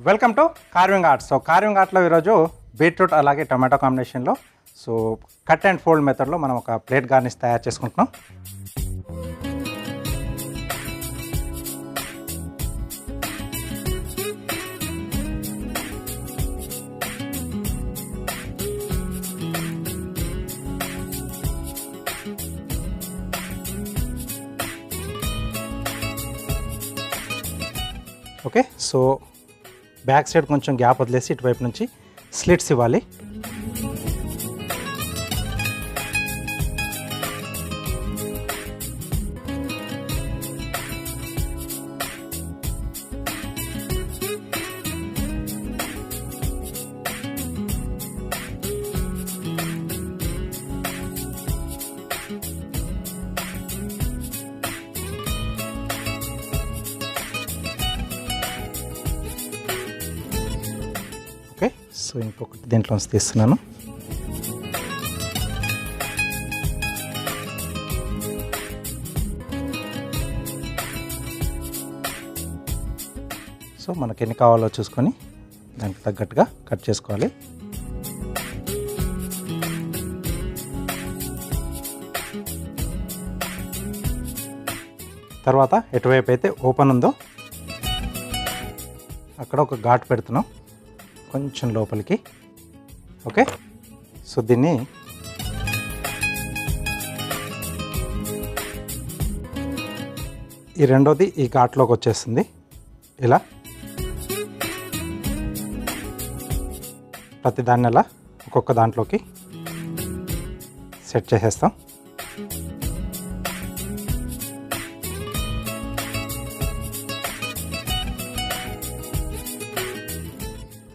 Welcome to carving arts. So carving ఆర్ట్లో ఈరోజు beetroot అలాగే టొమాటో కాంబినేషన్లో కట్ అండ్ ఫోల్డ్ మెథడ్లో మనం ఒక ప్లేట్ గార్నిష్ తయారు చేసుకుంటున్నాం. ఓకే, సో బ్యాక్ సైడ్ కొంచెం గ్యాప్ వదిలేసి ఇటువైపు నుంచి స్లిట్స్ ఇవ్వాలి. ఓకే, సో ఇంకొకటి దీంట్లో తీస్తున్నాను. సో మనకి ఎన్ని కావాలో చూసుకొని దానికి తగ్గట్టుగా కట్ చేసుకోవాలి. తర్వాత ఎటువైపు అయితే ఓపెన్ ఉందో అక్కడ ఒక ఘాట్ పెడుతున్నాం కొంచెం లోపలికి. ఓకే, సో దీన్ని ఈ రెండోది ఈ ఘాట్లోకి వచ్చేస్తుంది. ఇలా ప్రతి దాన్ని అలా ఒక్కొక్క దాంట్లోకి సెట్ చేసేస్తాం.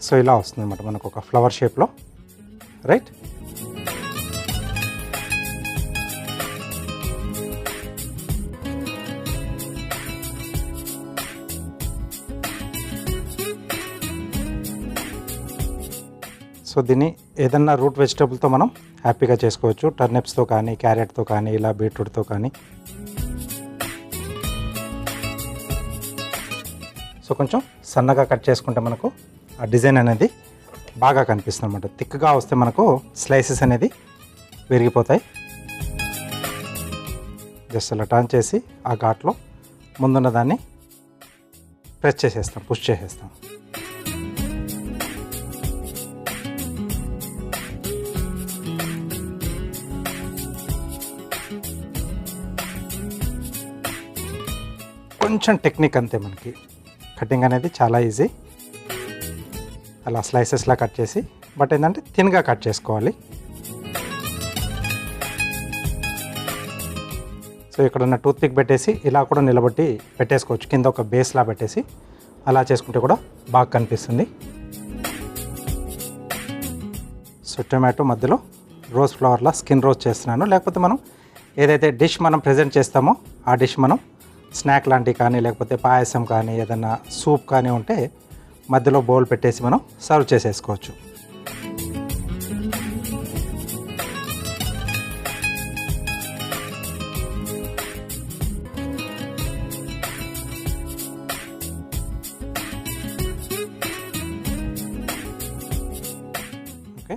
సో ఇలా వస్తుంది అన్నమాట మనకు ఒక ఫ్లవర్ షేప్లో. రైట్, సో దీన్ని ఏదన్నా రూట్ వెజిటబుల్తో మనం హ్యాపీగా చేసుకోవచ్చు. టర్నిప్స్తో కానీ, క్యారెట్తో కానీ, ఇలా బీట్రూట్తో కానీ. సో కొంచెం సన్నగా కట్ చేసుకుంటే మనకు ఆ డిజైన్ అనేది బాగా కనిపిస్తుంది అన్నమాట. థిక్గా వస్తే మనకు స్లైసెస్ అనేది విరిగిపోతాయి. జస్ట్ అలా టర్న్ చేసి ఆ ఘాట్లో ముందున్న దాన్ని ప్రెస్ చేసేస్తాం, పుష్ చేసేస్తాం. కొంచెం టెక్నిక్ అంతే, మనకి కటింగ్ అనేది చాలా ఈజీ. అలా స్లైసెస్లా కట్ చేసి, బట్ ఏంటంటే థిన్గా కట్ చేసుకోవాలి. సో ఇక్కడ ఉన్న టూత్ పిక్ పెట్టేసి ఇలా కూడా నిలబెట్టి పెట్టేసుకోవచ్చు, కింద ఒక బేస్లా పెట్టేసి అలా చేసుకుంటే కూడా బాగా కనిపిస్తుంది. సో టొమాటో మధ్యలో రోజ్ ఫ్లవర్లా స్కిన్ రోజ్ చేస్తున్నాను. లేకపోతే మనం ఏదైతే డిష్ మనం ప్రజెంట్ చేస్తామో ఆ డిష్ మనం స్నాక్ లాంటివి కానీ, లేకపోతే పాయసం కానీ, ఏదైనా సూప్ కానీ ఉంటే మధ్యలో బౌల్ పెట్టేసి మనం సర్వ్ చేసేసుకోవచ్చు. ఓకే,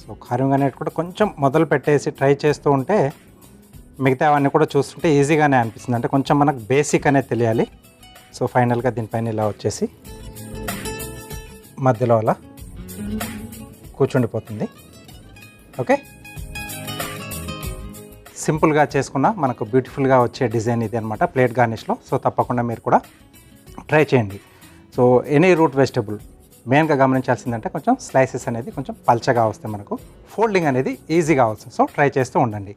సో కార్వింగ్ అనేది కూడా కొంచెం మొదలు పెట్టేసి ట్రై చేస్తూ ఉంటే మిగతా అవన్నీ కూడా చూస్తుంటే ఈజీగానే అనిపిస్తుంది. అంటే కొంచెం మనకు బేసిక్ అనేది తెలియాలి. సో ఫైనల్గా దీనిపైన ఇలా వచ్చేసి మధ్యలో అలా కూర్చుండిపోతుంది. ఓకే, సింపుల్గా చేసుకున్న మనకు బ్యూటిఫుల్గా వచ్చే డిజైన్ ఇది అనమాట ప్లేట్ గార్నిష్లో. సో తప్పకుండా మీరు కూడా ట్రై చేయండి. సో ఎనీ రూట్ వెజిటబుల్ మెయిన్గా గమనించాల్సిందంటే కొంచెం స్లైసెస్ అనేది కొంచెం పల్చగా వస్తే మనకు ఫోల్డింగ్ అనేది ఈజీగా వస్తుంది. సో ట్రై చేస్తూ ఉండండి.